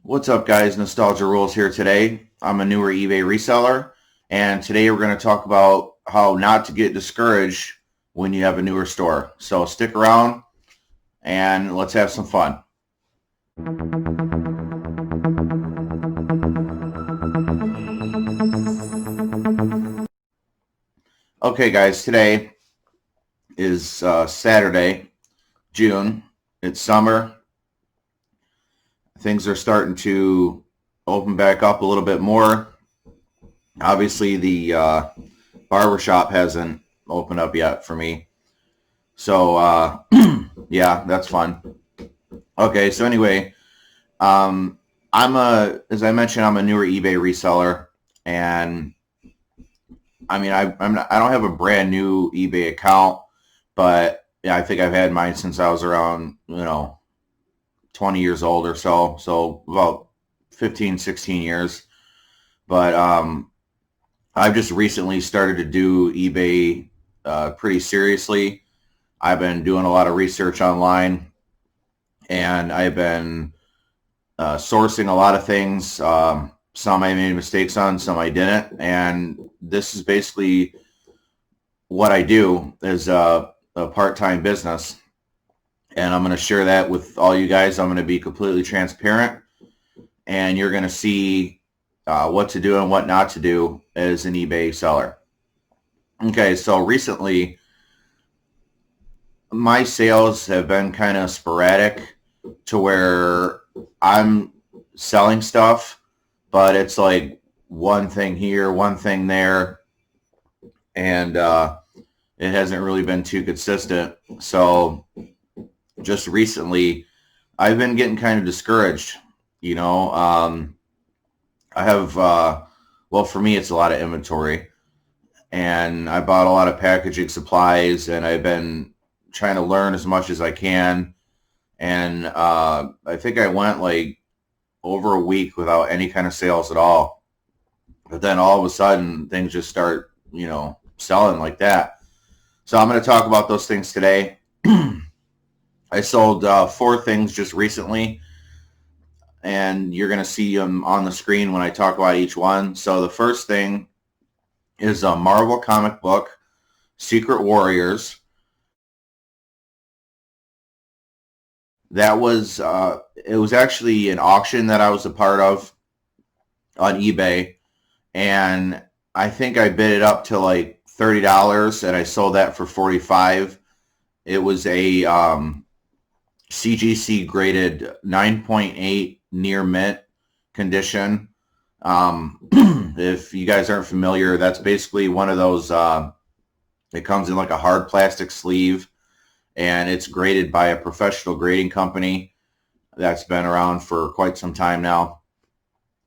What's up, guys? Nostalgia Rules here today. I'm a newer eBay reseller, and today we're going to talk about how not to get discouraged when you have a newer store. So stick around and let's have some fun. Okay, guys, today is Saturday, June. It's summer. Things are starting to open back up a little bit more. Obviously, the barbershop hasn't opened up yet for me. So, yeah, that's fun. Okay, so anyway, as I mentioned, I'm a newer eBay reseller, and I mean, I don't have a brand new eBay account, but yeah, I think I've had mine since I was around, 20 years old or so. So about 15, 16 years. But I've just recently started to do eBay pretty seriously. I've been doing a lot of research online, and I've been sourcing a lot of things. Some I made mistakes on, some I didn't. And this is basically what I do as a part-time business. And I'm going to share that with all you guys. I'm going to be completely transparent, and you're going to see what to do and what not to do as an eBay seller. Okay, so recently, my sales have been kind of sporadic to where I'm selling stuff, but it's like one thing here, one thing there, and it hasn't really been too consistent. So just recently, I've been getting kind of discouraged. I have, well, for me, it's a lot of inventory, and I bought a lot of packaging supplies, and I've been trying to learn as much as I can. And I think I went like over a week without any kind of sales at all. But then all of a sudden, things just start, selling like that. So I'm going to talk about those things today. I sold 4 things just recently, and you're going to see them on the screen when I talk about each one. So the first thing is a Marvel comic book, Secret Warriors. That was, it was actually an auction that I was a part of on eBay, and I think I bid it up to like $30, and I sold that for $45. It was a CGC graded 9.8 near mint condition. If you guys aren't familiar, that's basically one of those, it comes in like a hard plastic sleeve, and it's graded by a professional grading company that's been around for quite some time now.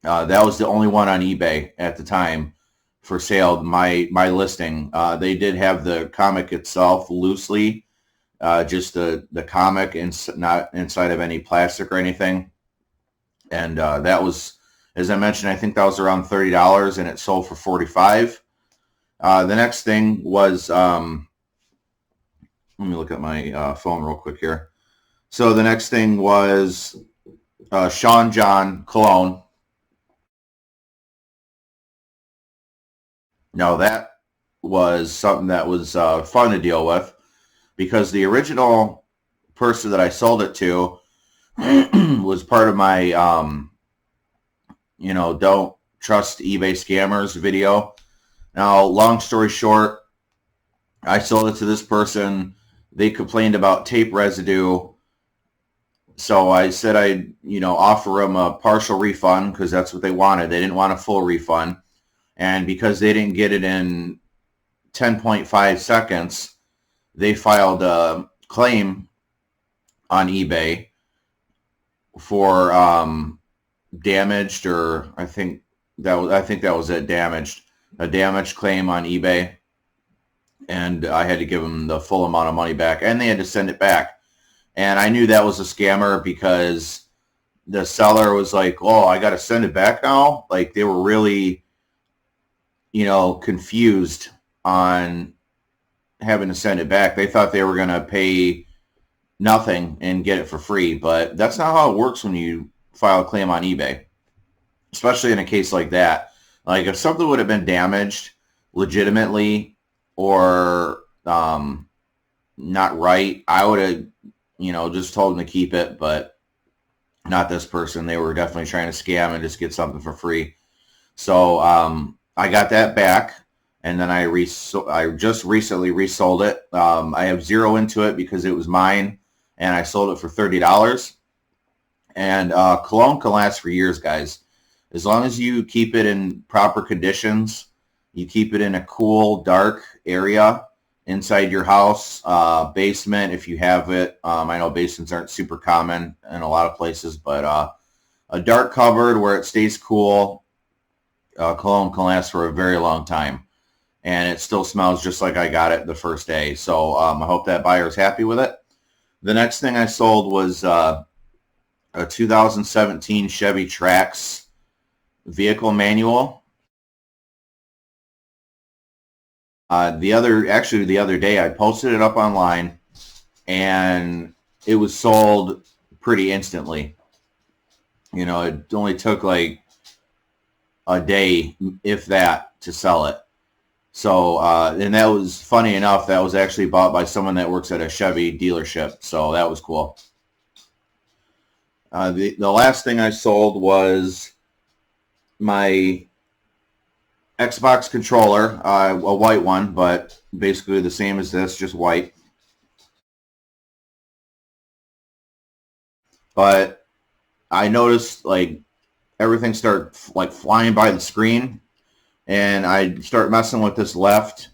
That was the only one on eBay at the time for sale, my listing. They did have the comic itself loosely, just the comic, not inside of any plastic or anything. And that was, as I mentioned, I think that was around $30, and it sold for $45. The next thing was, let me look at my phone real quick here. So the next thing was Sean John cologne. Now that was something that was fun to deal with, because the original person that I sold it to was part of my, don't trust eBay scammers video. Now, long story short, I sold it to this person. They complained about tape residue. So I said I'd, offer them a partial refund, because that's what they wanted. They didn't want a full refund. And because they didn't get it in 10.5 seconds, they filed a claim on eBay for damaged, or I think that was it, damaged. A damaged claim on eBay. And I had to give them the full amount of money back, and they had to send it back. And I knew that was a scammer, because the seller was like, "Oh, I got to send it back now." Like, they were really, confused on having to send it back. They thought they were going to pay nothing and get it for free, but that's not how it works when you file a claim on eBay, especially in a case like that. Like if something would have been damaged legitimately or not right, I would have, just told them to keep it, but not this person. They were definitely trying to scam and just get something for free. So I got that back, and then I just recently resold it. I have zero into it because it was mine, and I sold it for $30. And cologne can last for years, guys. As long as you keep it in proper conditions, you keep it in a cool, dark area inside your house, basement if you have it. I know basements aren't super common in a lot of places, but a dark cupboard where it stays cool, cologne can last for a very long time. And it still smells just like I got it the first day. So I hope that buyer is happy with it. The next thing I sold was a 2017 Chevy TRAX vehicle manual. The other day I posted it up online, and it was sold pretty instantly. It only took like a day, if that, to sell it. So, and that was, funny enough, that was actually bought by someone that works at a Chevy dealership. So that was cool. The last thing I sold was my Xbox controller, a white one, but basically the same as this, just white. But I noticed like everything started like flying by the screen, and I start messing with this left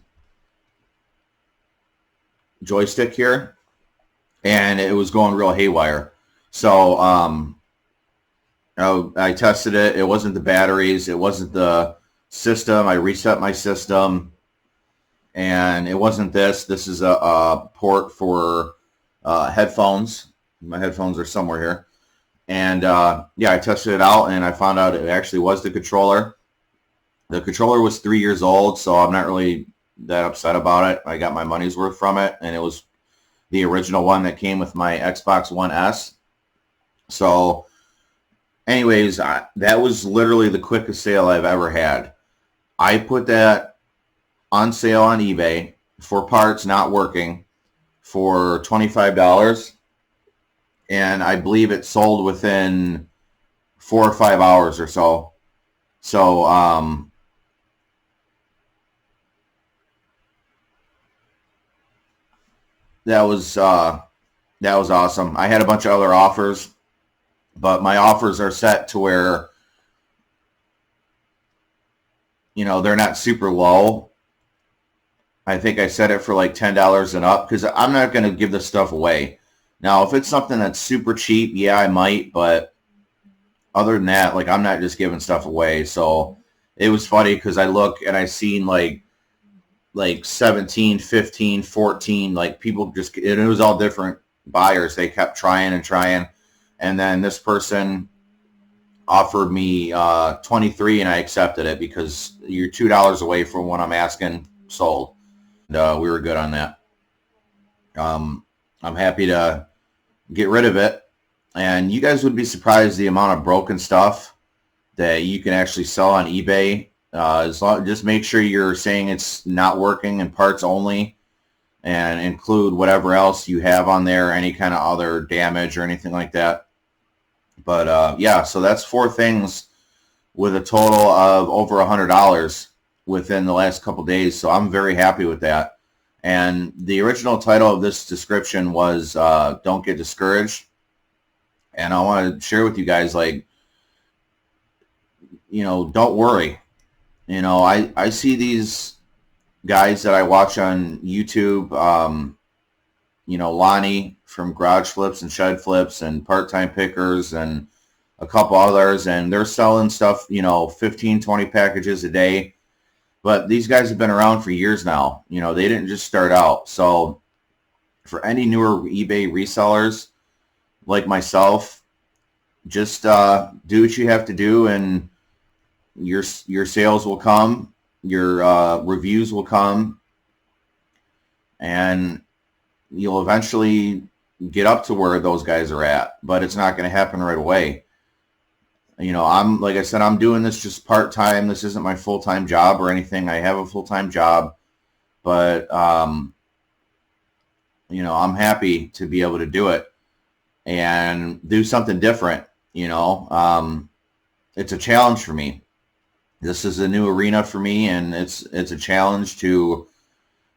joystick here, and it was going real haywire. So I tested it. It wasn't the batteries. It wasn't the system. I reset my system, and it wasn't this. This is a port for headphones. My headphones are somewhere here. And yeah, I tested it out, and I found out it actually was the controller. The controller was 3 years old, so I'm not really that upset about it. I got my money's worth from it, and it was the original one that came with my Xbox One S. So anyways, that was literally the quickest sale I've ever had. I put that on sale on eBay for parts not working for $25, and I believe it sold within 4 or 5 hours or so. So that was awesome. I had a bunch of other offers, but my offers are set to where they're not super low. I think I set it for like $10 and up, because I'm not going to give this stuff away. Now, if it's something that's super cheap, yeah, I might, but other than that, like, I'm not just giving stuff away. So it was funny because I look and I seen like 17, 15, 14, like people just, and it was all different buyers. They kept trying and trying. And then this person offered me 23, and I accepted it because you're $2 away from what I'm asking sold. And we were good on that. I'm happy to get rid of it. And you guys would be surprised the amount of broken stuff that you can actually sell on eBay. Just make sure you're saying it's not working and parts only, and include whatever else you have on there, any kind of other damage or anything like that. But yeah, so that's 4 things with a total of over $100 within the last couple days. So I'm very happy with that. And the original title of this description was Don't Get Discouraged. And I want to share with you guys, like, don't worry. I see these guys that I watch on YouTube, Lonnie from Garage Flips and Shed Flips and Part-Time Pickers and a couple others, and they're selling stuff, 15, 20 packages a day. But these guys have been around for years now. They didn't just start out. So for any newer eBay resellers like myself, just do what you have to do, and your sales will come, your reviews will come, and you'll eventually get up to where those guys are at. But it's not going to happen right away. You know, I'm, like I said, I'm doing this just part-time. This isn't my full-time job or anything. I have a full-time job, but, you know, I'm happy to be able to do it and do something different. You know, it's a challenge for me. This is a new arena for me, and it's a challenge to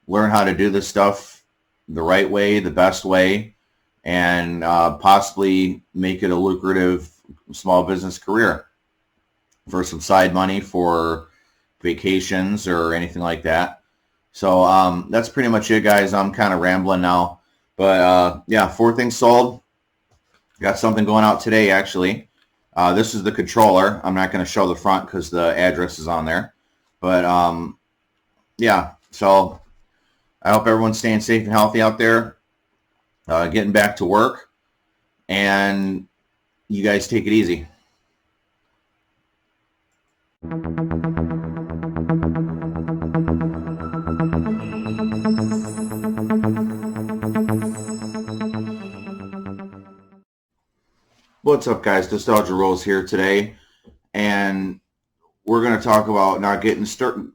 learn how to do this stuff the right way, the best way, and possibly make it a lucrative small business career for some side money for vacations or anything like that. So that's pretty much it, guys. I'm kind of rambling now, but yeah, 4 things sold. Got something going out today, actually. This is the controller. I'm not going to show the front because the address is on there. But yeah, so I hope everyone's staying safe and healthy out there, getting back to work, and you guys take it easy. What's up, guys? Nostalgia Rolls here today, and we're going to talk about not getting started.